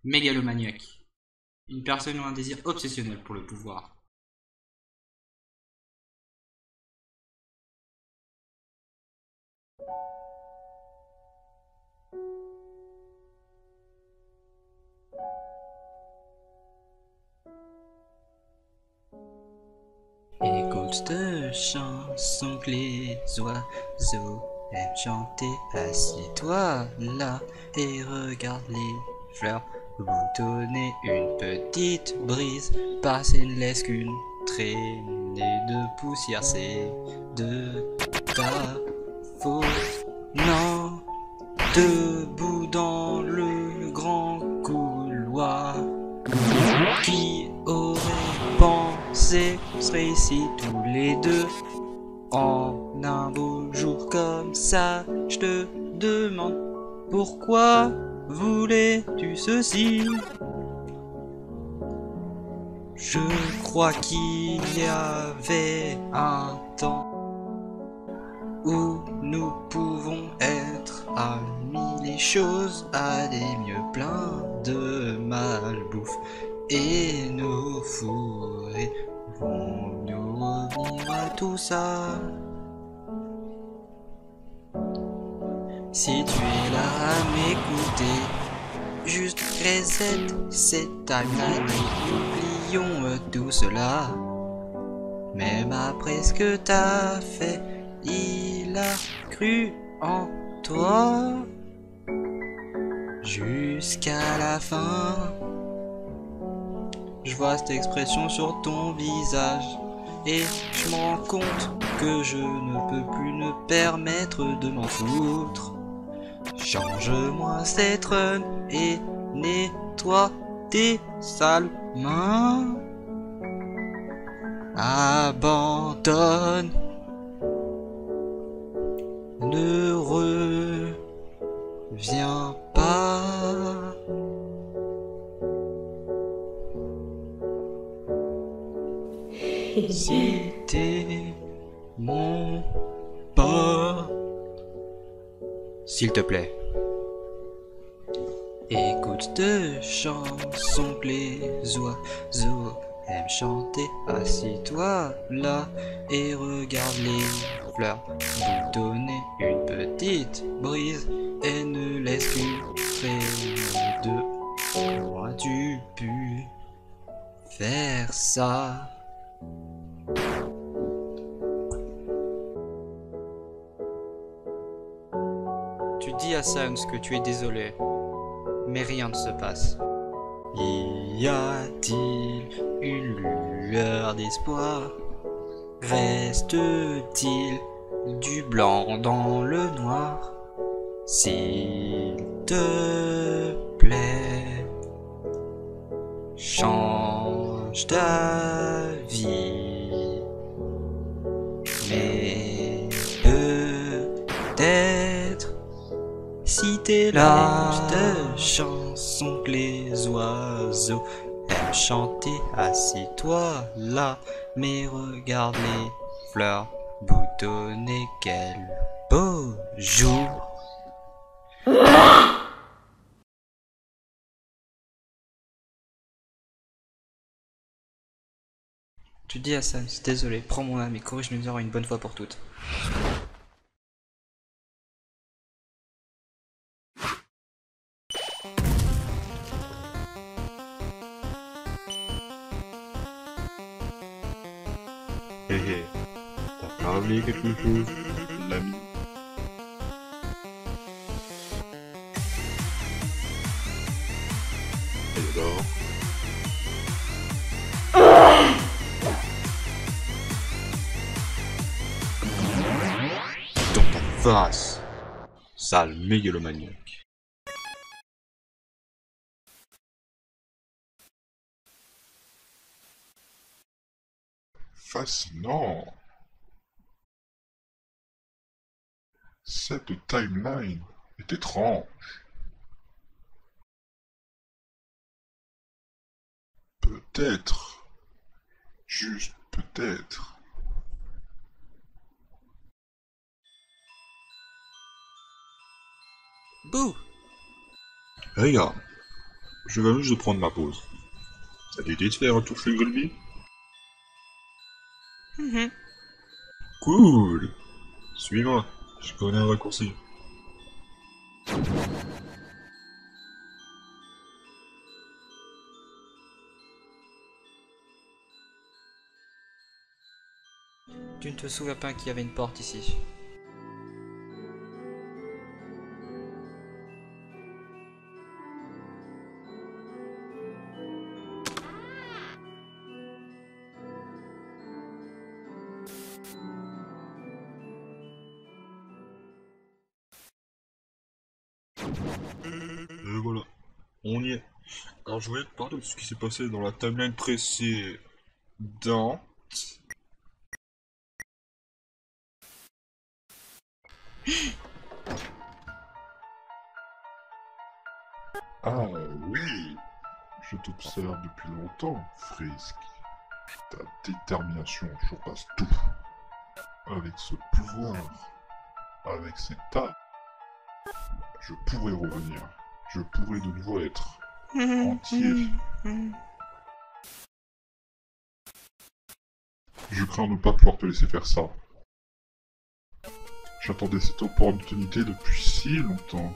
Mégalomaniaque. Une personne ou un désir obsessionnel pour le pouvoir. Écoute cette chanson que les oiseaux aiment chanter. Assis-toi là et regarde les fleurs boutonner. Une petite brise passer ne laisse qu'une traînée de poussière. C'est de ta faute. Non, debout dans le grand couloir. Qui aurait pensé qu'on serait ici tous les deux en un beau jour comme ça? Je te demande pourquoi voulais-tu ceci? Je crois qu'il y avait un temps où nous pouvons être amis. Les choses allaient mieux, plein de malbouffe et nos fourrés vont nous revenir à tout ça. Si tu es là à m'écouter, juste reset cette timeline et oublions tout cela. Même après ce que t'as fait, il a cru en toi jusqu'à la fin. Je vois cette expression sur ton visage et je me rends compte que je ne peux plus me permettre de m'en foutre. Change-moi cette run et nettoie tes sales mains. Abandonne. Ne reviens pas. Si t'es mon pote, s'il te plaît, écoute de chansons que les oiseaux aiment chanter. Assis-toi là et regarde les fleurs boutonner. Une petite brise et ne laisse qu'une traînée de. Aurais-tu pu faire ça? Tu dis à Sans que tu es désolé, mais rien ne se passe. Y a-t-il une lueur d'espoir? Reste-t-il du blanc dans le noir? S'il te plaît, change ta vie. Mais peut-être si t'es là, de chansons que les oiseaux aiment chanter. Assis-toi là, mais regarde les fleurs boutonner. Quel beau jour! Tu dis à Sam, désolé, prends mon âme et corrige mes erreurs une bonne fois pour toutes. Hé hé, t'as pas oublié quelque chose, l'ami? Et alors? Dans ta face, sale mégalomaniaque. Fascinant. Cette timeline est étrange. Peut-être, juste peut-être, Bouh! Regarde, Je viens juste de prendre ma pause. Ça t'était de faire un tour chez le Grelby? Cool. Suis-moi, je connais un raccourci. Tu ne te souviens pas qu'il y avait une porte ici? Et voilà, on y est. Alors je voulais te parler de ce qui s'est passé dans la timeline précédente. Ah oui, je t'observe depuis longtemps, Frisk. Ta détermination surpasse tout. Avec ce pouvoir, avec cette table, je pourrais revenir. Je pourrais de nouveau être entier. Je crains ne pas pouvoir te laisser faire ça. J'attendais cette opportunité depuis si longtemps.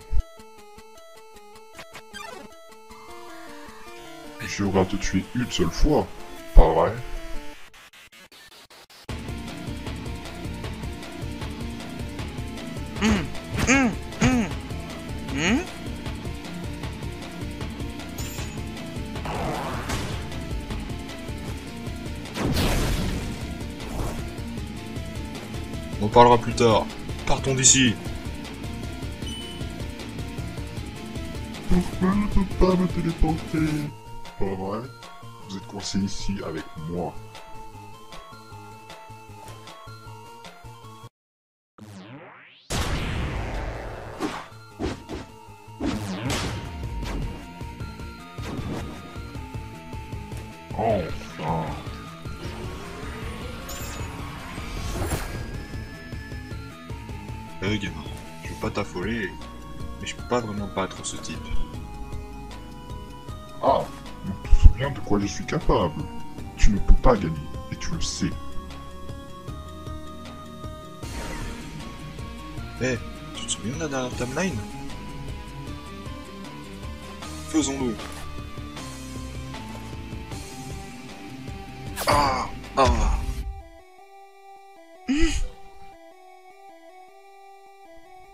J'aurais à te tuer une seule fois, pas vrai? On en parlera plus tard. Partons d'ici. Pourquoi je ne peux pas me téléporter? Pas vrai? Vous êtes coincés ici avec moi. Enfin. Gamin, je veux pas t'affoler, mais je peux pas vraiment battre ce type. Ah, on te souvient de quoi je suis capable. Tu ne peux pas gagner, et tu le sais. Eh, tu te souviens de la dernière timeline? Faisons-le. Ah, ah.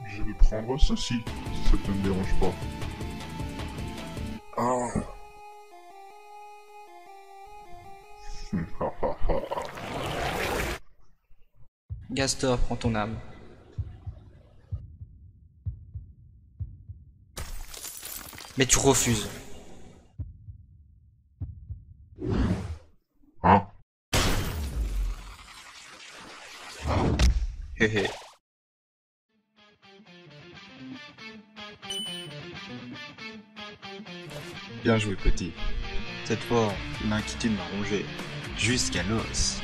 Je vais prendre ceci, si ça ne te dérange pas. Ah. Gastor, prends ton âme. Mais tu refuses. Hein? Hé hé. Bien joué, petit. Cette fois, l'inquiétude m'a rongé jusqu'à l'os.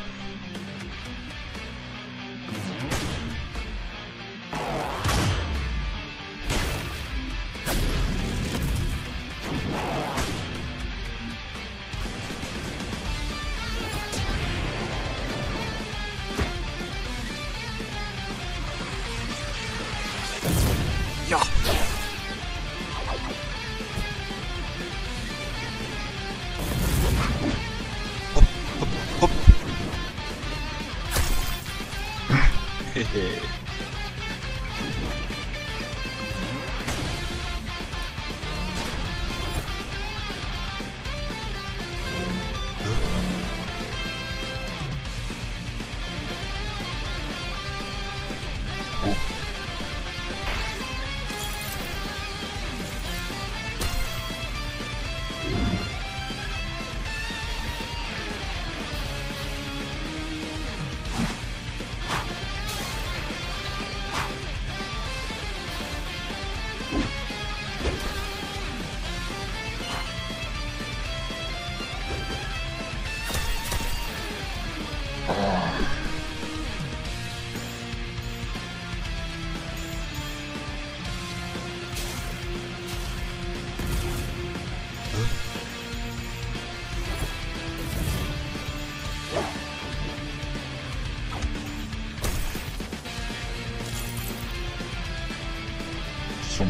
Ya. Hop. Hé hé.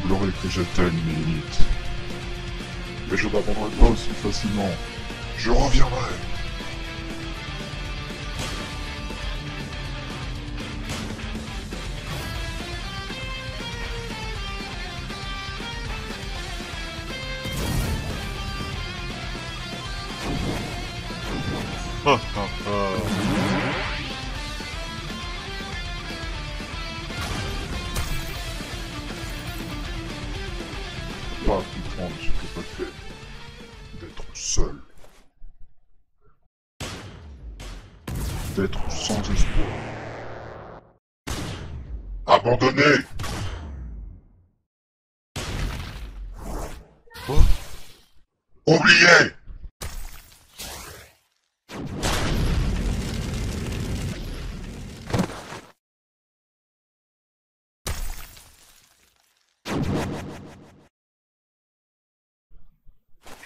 semblerait que j'atteigne mes limites. Mais je n'abandonnerai pas aussi facilement. Je reviendrai. Pas comprendre ce que ça fait d'être seul. D'être sans espoir. Abandonné. Quoi? Oublié.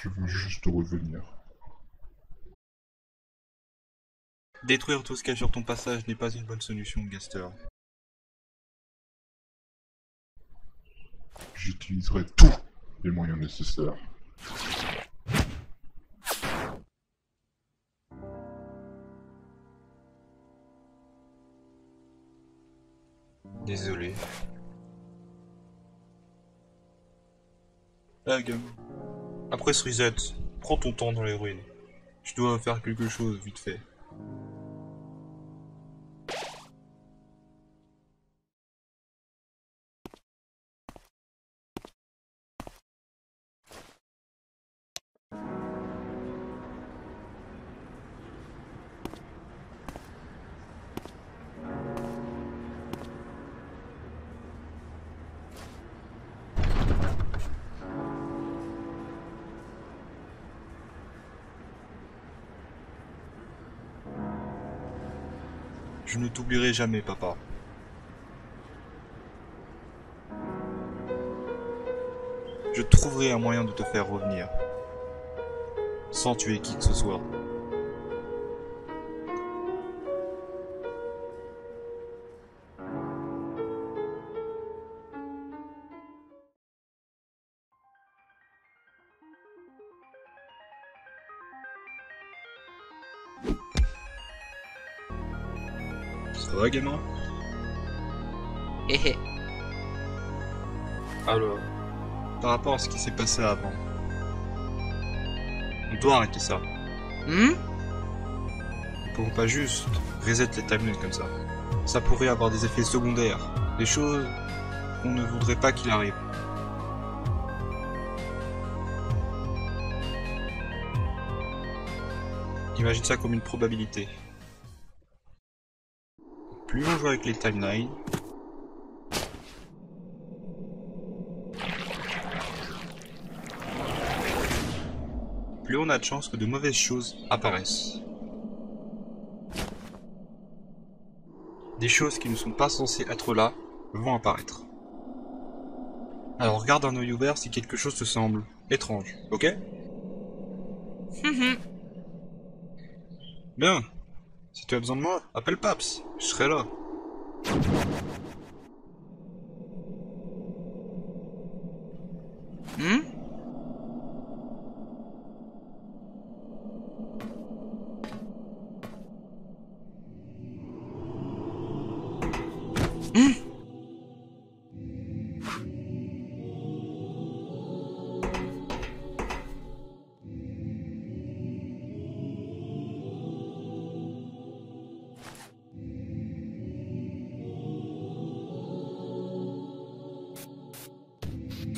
Je veux juste revenir. Détruire tout ce qu'il y a sur ton passage n'est pas une bonne solution, Gaster. J'utiliserai tous les moyens nécessaires. Désolé. Ah, gamin. Après ce reset, prends ton temps dans les ruines. Je dois faire quelque chose vite fait. Je ne t'oublierai jamais, papa. Je trouverai un moyen de te faire revenir. Sans tuer qui que ce soit. Ça va, gamin? Hé hé. Alors, par rapport à ce qui s'est passé avant, on doit arrêter ça. Hmm? Nous pouvons pas juste reset les timelines comme ça. Ça pourrait avoir des effets secondaires, des choses qu'on ne voudrait pas qu'il arrive. Imagine ça comme une probabilité. Plus on joue avec les timelines, plus on a de chances que de mauvaises choses apparaissent. Des choses qui ne sont pas censées être là vont apparaître. Alors garde un œil ouvert si quelque chose te semble étrange, ok? Bien. Si tu as besoin de moi, appelle Paps, je serai là. Hmm? Hmm?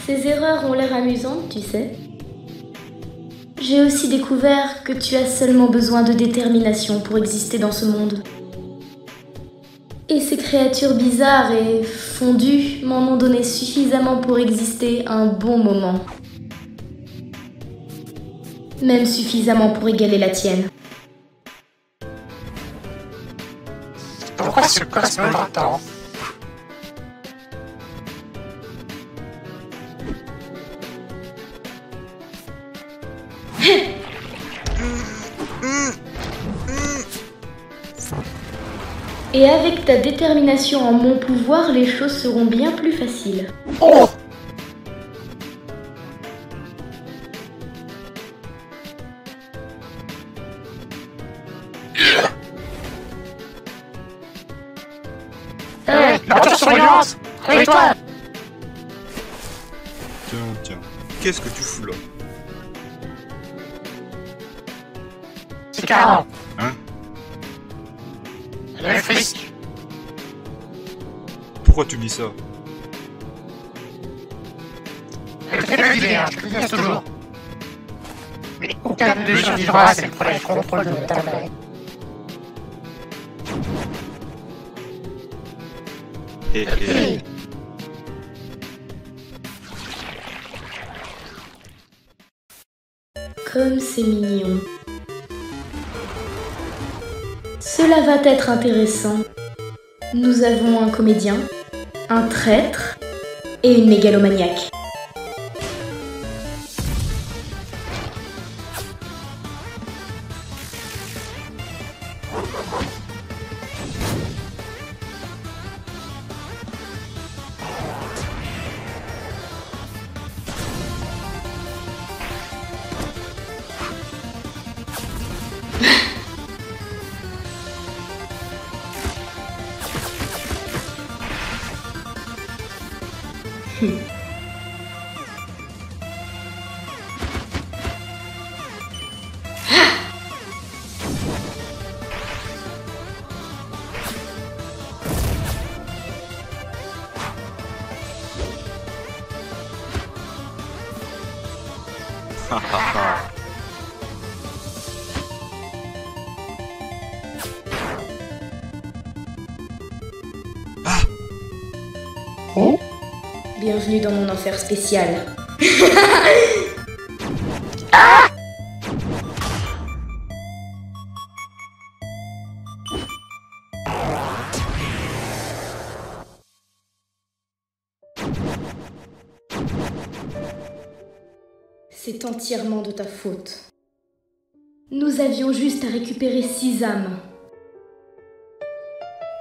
Ces erreurs ont l'air amusantes, tu sais. J'ai aussi découvert que tu as seulement besoin de détermination pour exister dans ce monde. Et ces créatures bizarres et fondues m'en ont donné suffisamment pour exister un bon moment. Même suffisamment pour égaler la tienne. Pourquoi ce cosme m'entend? Et avec ta détermination en mon pouvoir, les choses seront bien plus faciles. Oh! surveillance! Réveille-toi! Tiens. Qu'est-ce que tu fous là? C'est 40. Hein? Le fisc. Pourquoi tu dis ça? Je te le dis, je te le dis toujours. Mais aucun de survivra à cette première contrôle de ta mère. Hé. Comme c'est mignon. Cela va être intéressant. Nous avons un comédien, un traître et une mégalomaniaque. Bienvenue dans mon enfer spécial. C'est entièrement de ta faute. Nous avions juste à récupérer 6 âmes.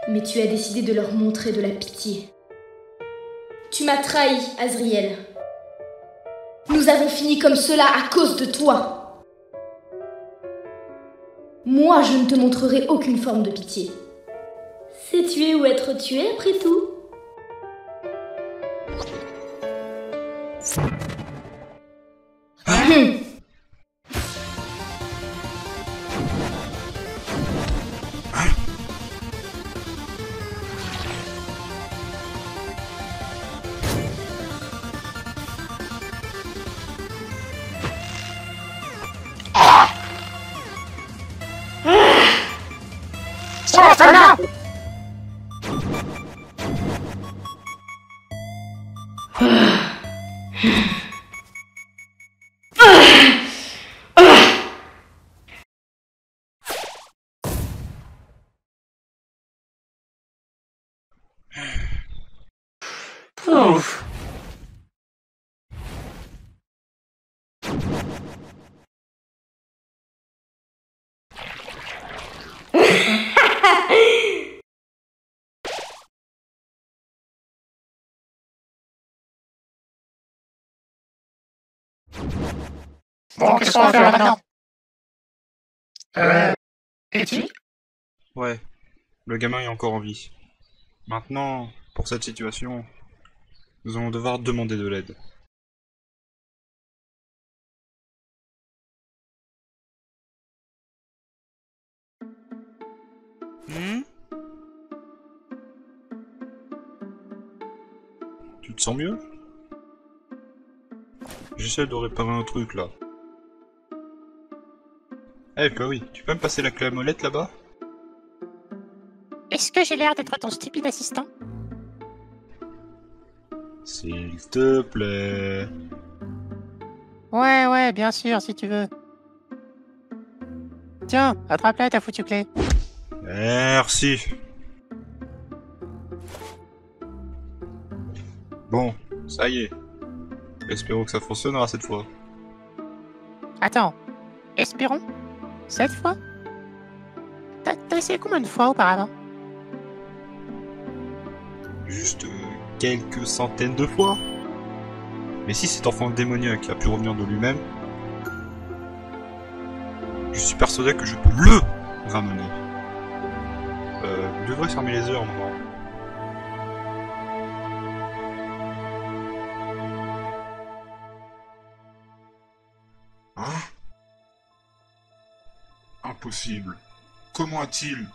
Mais tu as décidé de leur montrer de la pitié. Tu m'as trahi, Azriel. Nous avons fini comme cela à cause de toi. Moi, je ne te montrerai aucune forme de pitié. C'est tuer ou être tué, après tout. Ouf. Bon, qu'est-ce qu'on va faire maintenant? Et-tu? Ouais, le gamin est encore en vie. Maintenant, pour cette situation, nous allons devoir demander de l'aide. Tu te sens mieux? J'essaie de réparer un truc là. Eh Chloé, tu peux me passer la clé à molette là-bas? Est-ce que j'ai l'air d'être ton stupide assistant? S'il te plaît. Ouais, bien sûr, si tu veux. Tiens, attrape-la ta foutue clé. Merci. Bon, ça y est. Espérons que ça fonctionnera cette fois. Attends, espérons? Cette fois? T'as essayé combien de fois auparavant? Juste quelques centaines de fois. Mais si cet enfant démoniaque a pu revenir de lui-même, je suis persuadé que je peux LE ramener. Vous devrez fermer les yeux un moment. possible? Comment a-t-il?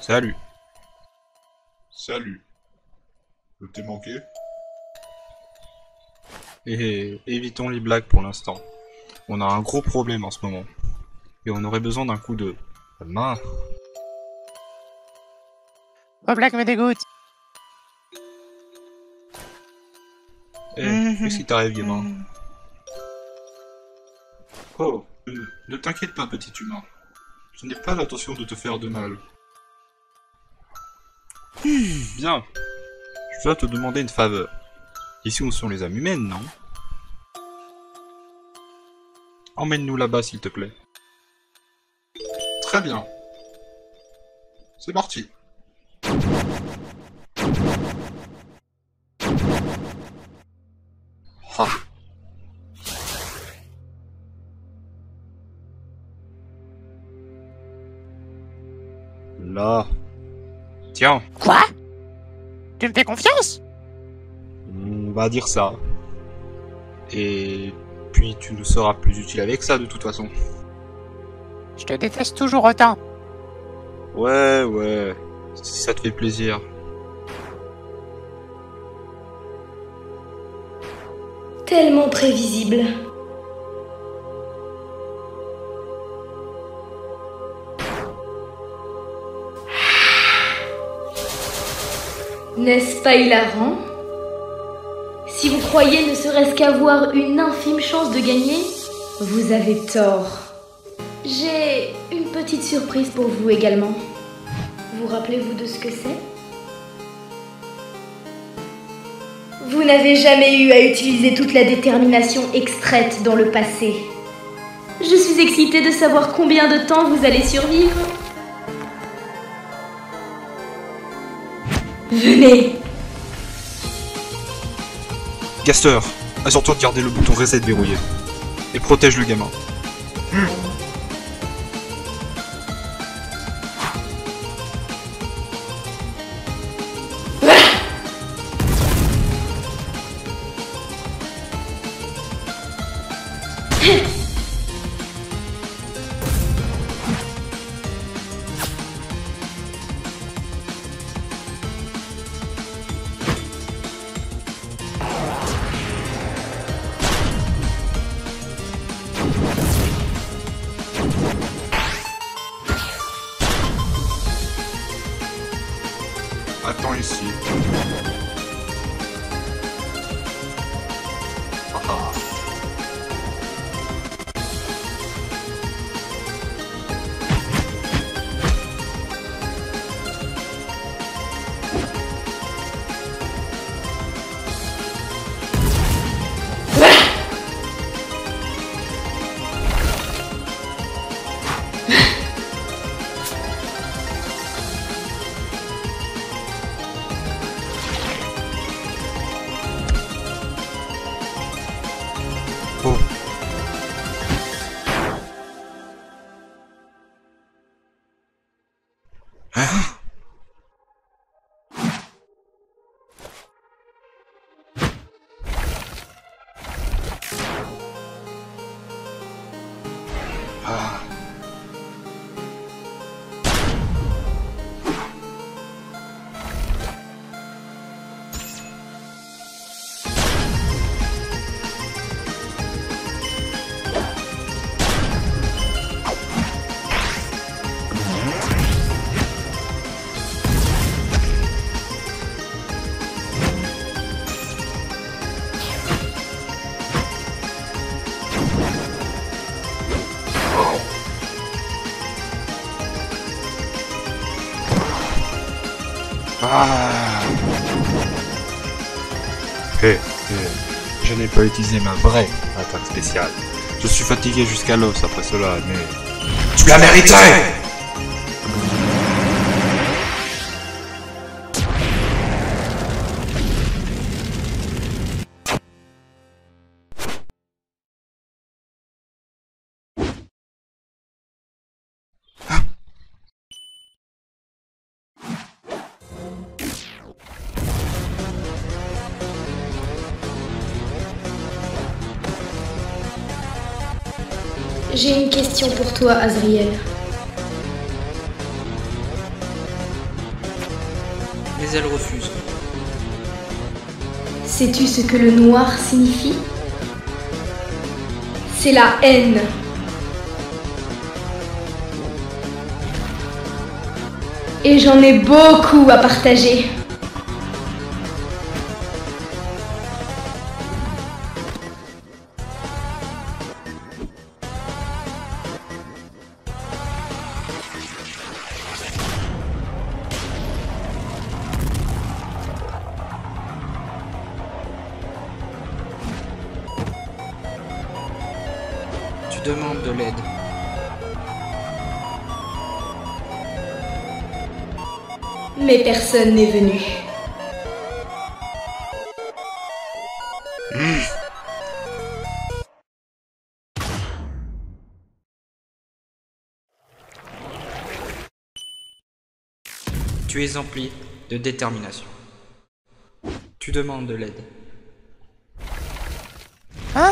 Salut. Salut. Je t'ai manqué? Et évitons les blagues pour l'instant. On a un gros problème en ce moment. Et on aurait besoin d'un coup de main. Vos blagues me dégoûtent. Qu'est-ce qui t'arrive, gamin? Oh, ne t'inquiète pas, petit humain. Je n'ai pas l'intention de te faire de mal. Bien. Je dois te demander une faveur. Ici où sont les âmes humaines, non? Emmène-nous là-bas, s'il te plaît. Très bien. C'est parti. Ah. Là. Tiens, Quoi? Tu me fais confiance? on va dire ça. Et puis tu nous seras plus utile avec ça de toute façon. Je te déteste toujours autant. Ouais, si ça te fait plaisir. Tellement prévisible. N'est-ce pas hilarant? Si vous croyez ne serait-ce qu'avoir une infime chance de gagner, vous avez tort. J'ai une petite surprise pour vous également. Vous rappelez-vous de ce que c'est? Vous n'avez jamais eu à utiliser toute la détermination extraite dans le passé. Je suis excitée de savoir combien de temps vous allez survivre. Venez. Gaster, assure-toi de garder le bouton reset verrouillé. Et protège le gamin. Attends ici. Oh. Hein? Ah. Ah. Je n'ai pas utilisé ma vraie attaque spéciale. Je suis fatigué jusqu'à l'os après cela, mais... Tu l'as mérité! J'ai une question pour toi, Azriel. Mais elle refuse. Sais-tu ce que le noir signifie? C'est la haine. Et j'en ai beaucoup à partager. Tu demandes de l'aide. Mais personne n'est venu. Tu es empli de détermination. Tu demandes de l'aide. Hein?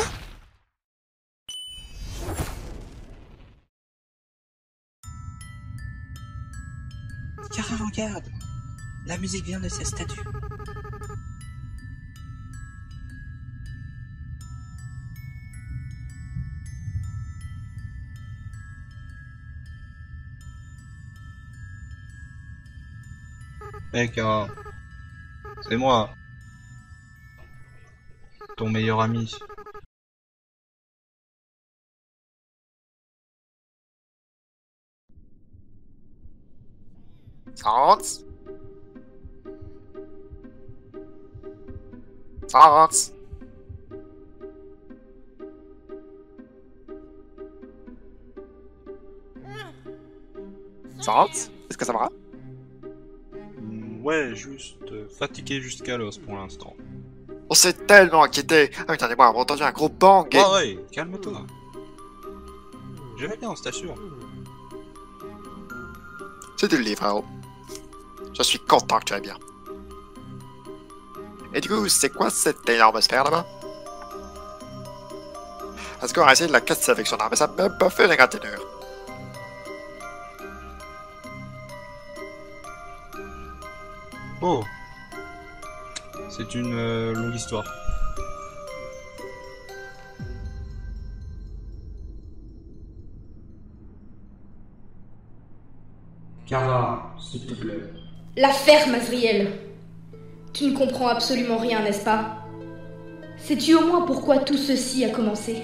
Kara, regarde. La musique vient de cette statue. Hey Kara, c'est moi, ton meilleur ami. Sans. Sans. Sans. Est-ce que ça va? Ouais, juste fatigué jusqu'à l'os pour l'instant. On s'est tellement inquiété. Ah, attendez-moi, on a entendu un gros bang et... Ouais, calme-toi. Je vais bien, je t'assure. C'est du livre, frérot. Je suis content que tu ailles bien. Et du coup, c'est quoi cette énorme sphère là-bas? Est-ce qu'on va essayer de la casser avec son arme? Mais ça m'a même pas fait la gratinure. Oh, c'est une longue histoire. Kara, s'il te plaît. La ferme, Azriel. Tu ne comprends absolument rien, n'est-ce pas? Sais-tu au moins pourquoi tout ceci a commencé?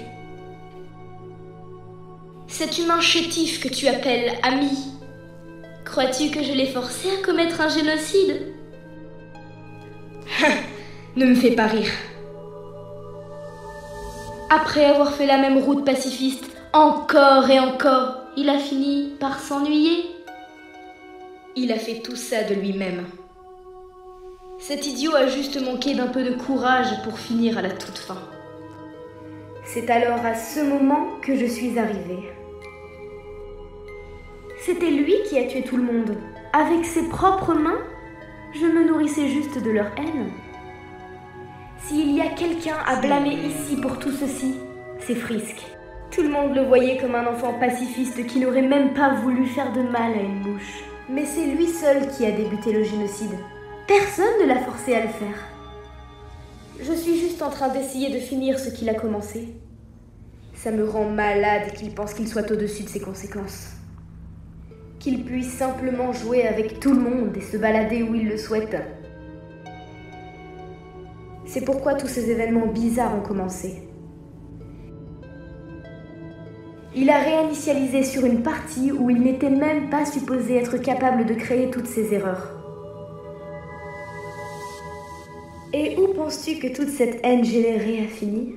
Cet humain chétif que tu appelles ami, crois-tu que je l'ai forcé à commettre un génocide? Ne me fais pas rire. Après avoir fait la même route pacifiste encore et encore, il a fini par s'ennuyer. Il a fait tout ça de lui-même. Cet idiot a juste manqué d'un peu de courage pour finir à la toute fin. C'est alors à ce moment que je suis arrivée. C'était lui qui a tué tout le monde. Avec ses propres mains, je me nourrissais juste de leur haine. S'il y a quelqu'un à blâmer ici pour tout ceci, c'est Frisk. Tout le monde le voyait comme un enfant pacifiste qui n'aurait même pas voulu faire de mal à une mouche. Mais c'est lui seul qui a débuté le génocide. Personne ne l'a forcé à le faire. Je suis juste en train d'essayer de finir ce qu'il a commencé. Ça me rend malade qu'il pense qu'il soit au-dessus de ses conséquences. Qu'il puisse simplement jouer avec tout le monde et se balader où il le souhaite. C'est pourquoi tous ces événements bizarres ont commencé. Il a réinitialisé sur une partie où il n'était même pas supposé être capable de créer toutes ces erreurs. Et où penses-tu que toute cette haine générée a fini?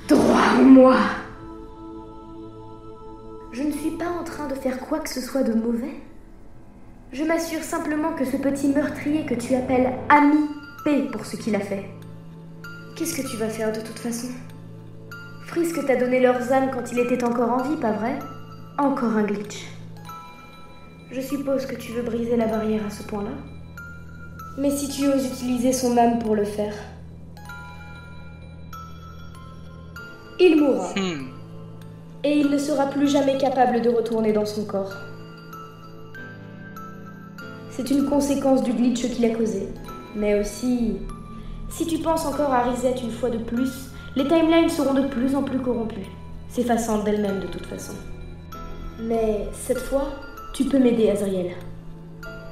Droit en moi! Je ne suis pas en train de faire quoi que ce soit de mauvais. Je m'assure simplement que ce petit meurtrier que tu appelles ami paie pour ce qu'il a fait. Qu'est-ce que tu vas faire de toute façon? Frisk t'a donné leurs âmes quand il était encore en vie, pas vrai? Encore un glitch. Je suppose que tu veux briser la barrière à ce point-là. Mais si tu oses utiliser son âme pour le faire, Il mourra. Hmm. Et il ne sera plus jamais capable de retourner dans son corps. C'est une conséquence du glitch qu'il a causé. Mais aussi, si tu penses encore à Reset une fois de plus, les timelines seront de plus en plus corrompues, s'effaçant d'elles-mêmes de toute façon. Mais cette fois, tu peux m'aider, Azriel.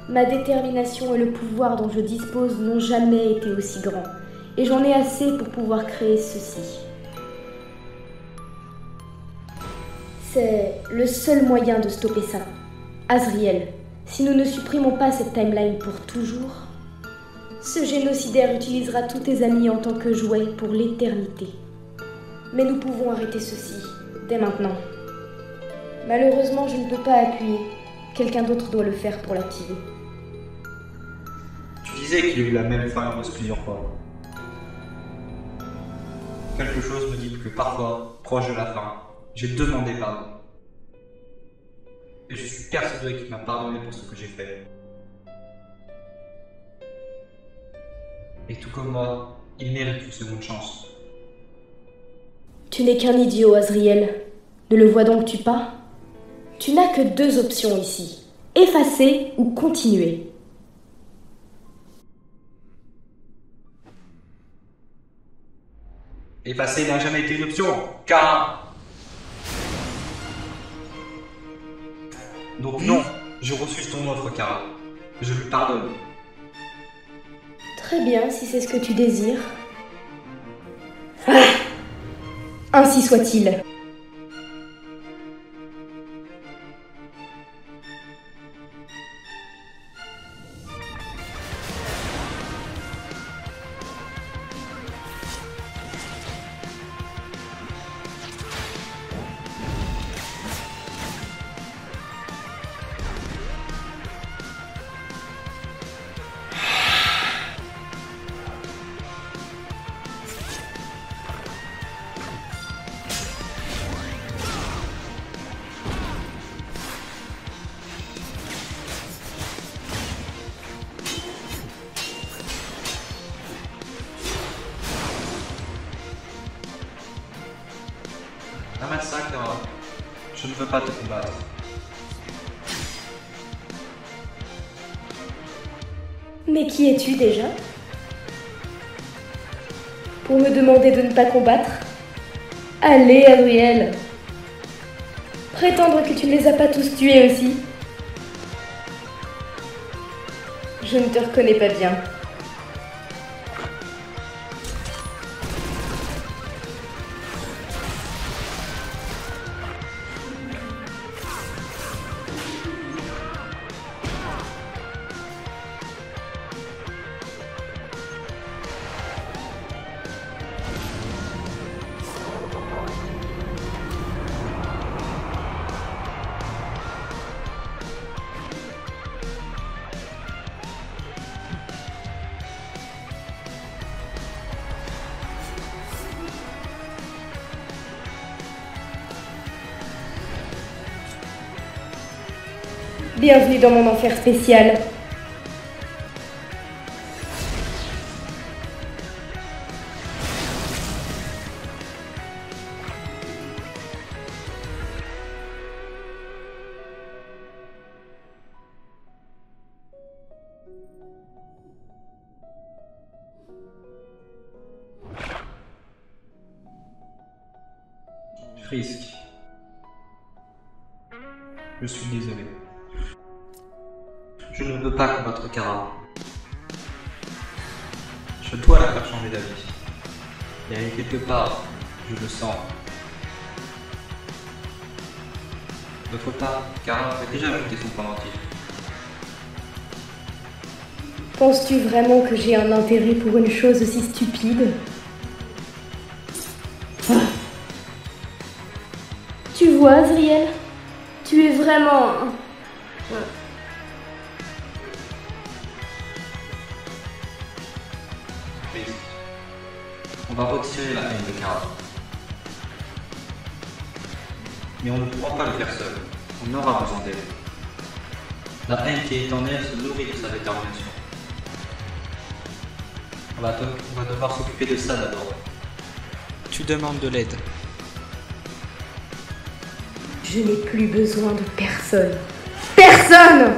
Ma détermination et le pouvoir dont je dispose n'ont jamais été aussi grands, et j'en ai assez pour pouvoir créer ceci. C'est le seul moyen de stopper ça. Azriel, si nous ne supprimons pas cette timeline pour toujours, ce génocidaire utilisera tous tes amis en tant que jouet pour l'éternité. Mais nous pouvons arrêter ceci, dès maintenant. Malheureusement, je ne peux pas appuyer. Quelqu'un d'autre doit le faire pour l'activer. Tu disais qu'il y a eu la même faïence plusieurs fois. Quelque chose me dit que parfois, proche de la fin, j'ai demandé pardon. Et je suis persuadé qu'il m'a pardonné pour ce que j'ai fait. Et tout comme moi, il mérite une seconde chance. Tu n'es qu'un idiot, Azriel. Ne le vois-donc-tu pas? Tu n'as que deux options ici. Effacer ou continuer. Effacer n'a jamais été une option, car... Donc non, je refuse ton offre, Kara. Je lui pardonne. Très bien, si c'est ce que tu désires. Ah, ainsi soit-il. Ramasse ça, Kara. Je ne veux pas te combattre. Mais qui es-tu déjà? Pour me demander de ne pas combattre? Allez, Azriel. Prétendre que tu ne les as pas tous tués aussi? Je ne te reconnais pas bien. Bienvenue dans mon enfer spécial. Frisk. Je suis désolé. Je ne veux pas combattre Kara. Je dois la faire changer d'avis. Et elle est quelque part, je le sens. D'autre part, Kara avait déjà ajouté son pendentif. Penses-tu vraiment que j'ai un intérêt pour une chose aussi stupide? Ah. Tu vois, Azriel? Tu es vraiment... Frisk. On va retirer la haine de Kara. Mais on ne pourra pas le faire seul. On aura besoin d'elle. La haine qui est en elle se nourrit de sa détermination. On va devoir s'occuper de ça d'abord. Tu demandes de l'aide. Je n'ai plus besoin de personne. Personne!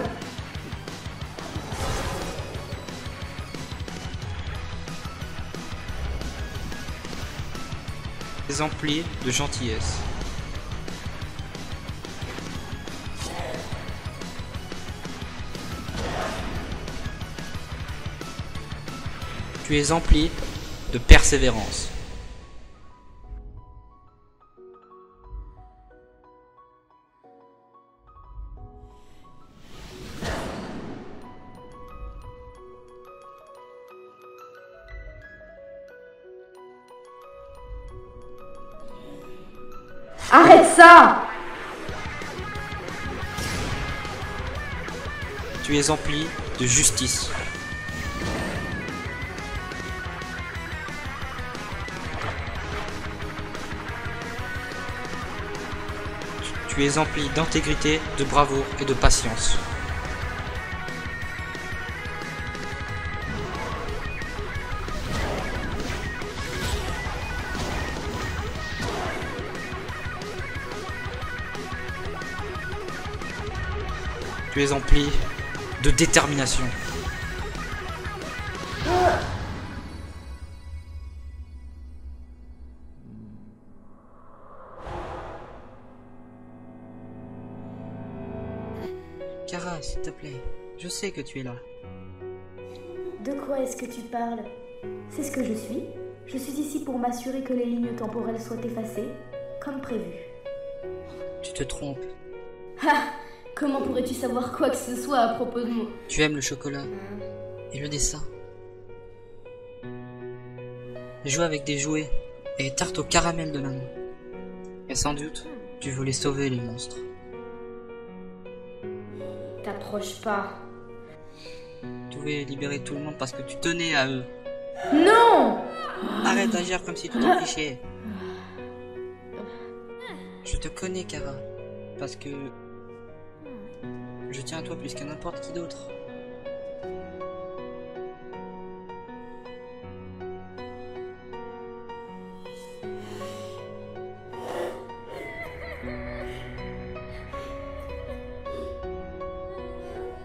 Empli de gentillesse. Tu es empli de persévérance. Arrête ça! Tu es empli de justice. Tu es empli d'intégrité, de bravoure et de patience. Tu es empli de détermination. Kara, s'il te plaît, je sais que tu es là. De quoi est-ce que tu parles? C'est ce que je suis. Je suis ici pour m'assurer que les lignes temporelles soient effacées, comme prévu. Tu te trompes. Ha! Comment pourrais-tu savoir quoi que ce soit à propos de moi? Tu aimes le chocolat et le dessin. Jouer avec des jouets et les tartes au caramel de maman. Et sans doute, tu voulais sauver les monstres. T'approches pas. Tu voulais libérer tout le monde parce que tu tenais à eux. Non! Arrête d'agir comme si tu t'en fichais. Je te connais, Kara, parce que je tiens à toi plus qu'à n'importe qui d'autre.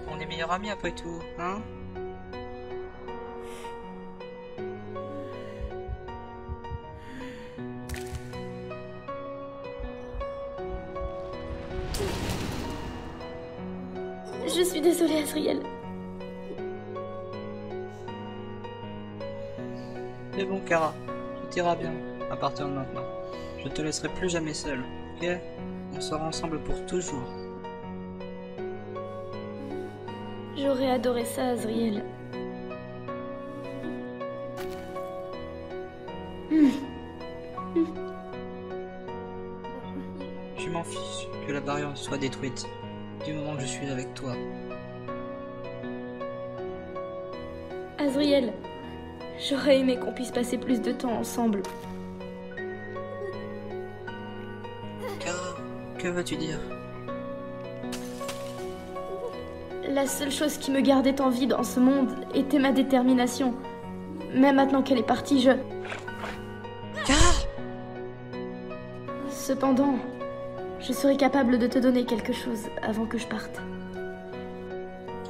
On est meilleurs amis après tout, hein? Je suis désolée, Azriel. C'est bon, Kara, tout ira bien à partir de maintenant. Je te laisserai plus jamais seule, ok? On sera ensemble pour toujours. J'aurais adoré ça, Azriel. Je m'en fiche que la barrière soit détruite, du moment que je suis avec toi. Azriel, j'aurais aimé qu'on puisse passer plus de temps ensemble. Kara, que veux-tu dire? La seule chose qui me gardait en vie dans ce monde était ma détermination. Mais maintenant qu'elle est partie, je... Kara! Cependant, je serai capable de te donner quelque chose avant que je parte.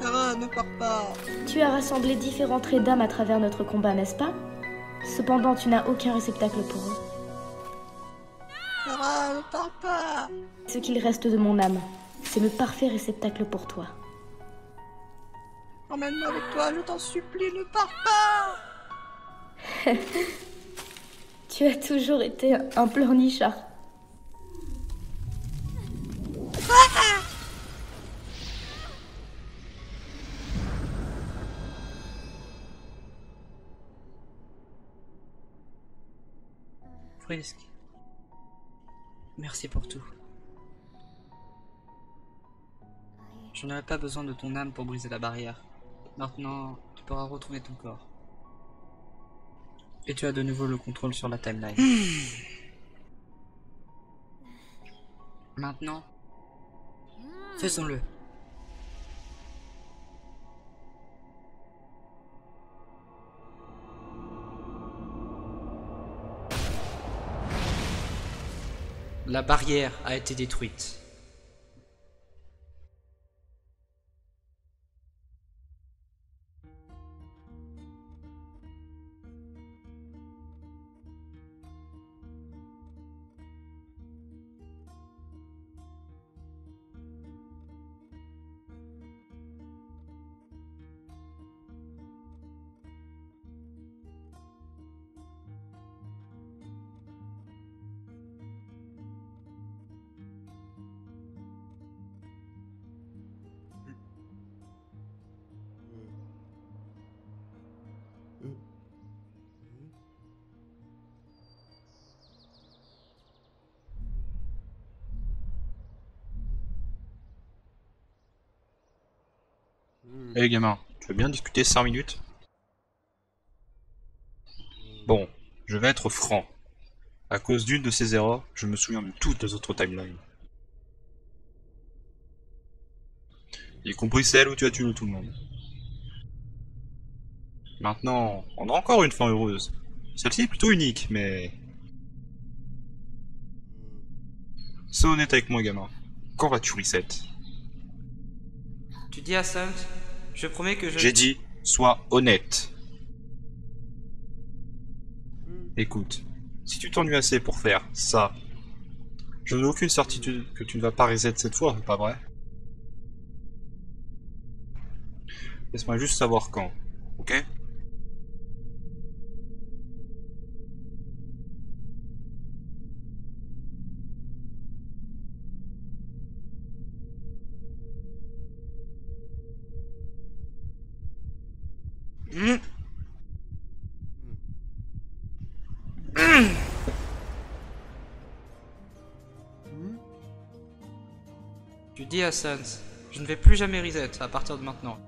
Kara, ne pars pas! Tu as rassemblé différents traits d'âme à travers notre combat, n'est-ce pas? Cependant, tu n'as aucun réceptacle pour eux. Kara, ne pars pas! Ce qu'il reste de mon âme, c'est le parfait réceptacle pour toi. Emmène-moi avec toi, je t'en supplie, ne pars pas! Tu as toujours été un pleurnichard. Frisk, merci pour tout. Je n'aurais pas besoin de ton âme pour briser la barrière. Maintenant, tu pourras retrouver ton corps. Et tu as de nouveau le contrôle sur la timeline. Maintenant, faisons-le. La barrière a été détruite. Hé gamin, tu veux bien discuter 5 minutes? Bon, je vais être franc. À cause d'une de ces erreurs, je me souviens de toutes les autres timelines. Y compris celle où tu as tué tout le monde. Maintenant, on a encore une fin heureuse. Celle-ci est plutôt unique, mais... Sois honnête avec moi, gamin. Quand vas-tu reset? Tu dis à Sans, je promets que je... J'ai dit, sois honnête. Écoute, si tu t'ennuies assez pour faire ça, je n'ai aucune certitude que tu ne vas pas reset cette fois, pas vrai? Laisse-moi juste savoir quand, ok? Tu dis à Sans, je ne vais plus jamais reset à partir de maintenant.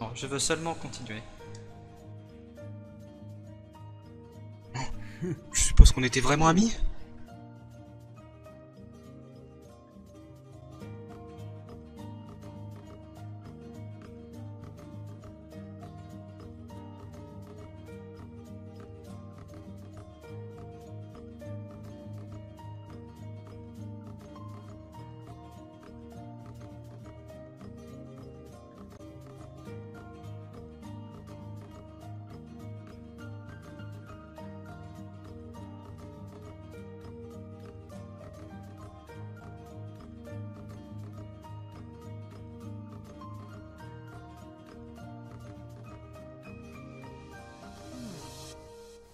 Non, je veux seulement continuer. Je suppose qu'on était vraiment amis?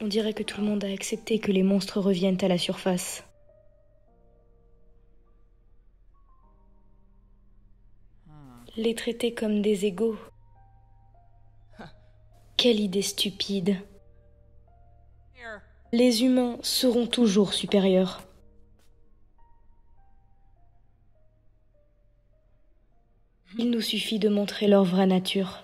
On dirait que tout le monde a accepté que les monstres reviennent à la surface. Les traiter comme des égaux. Quelle idée stupide. Les humains seront toujours supérieurs. Il nous suffit de montrer leur vraie nature.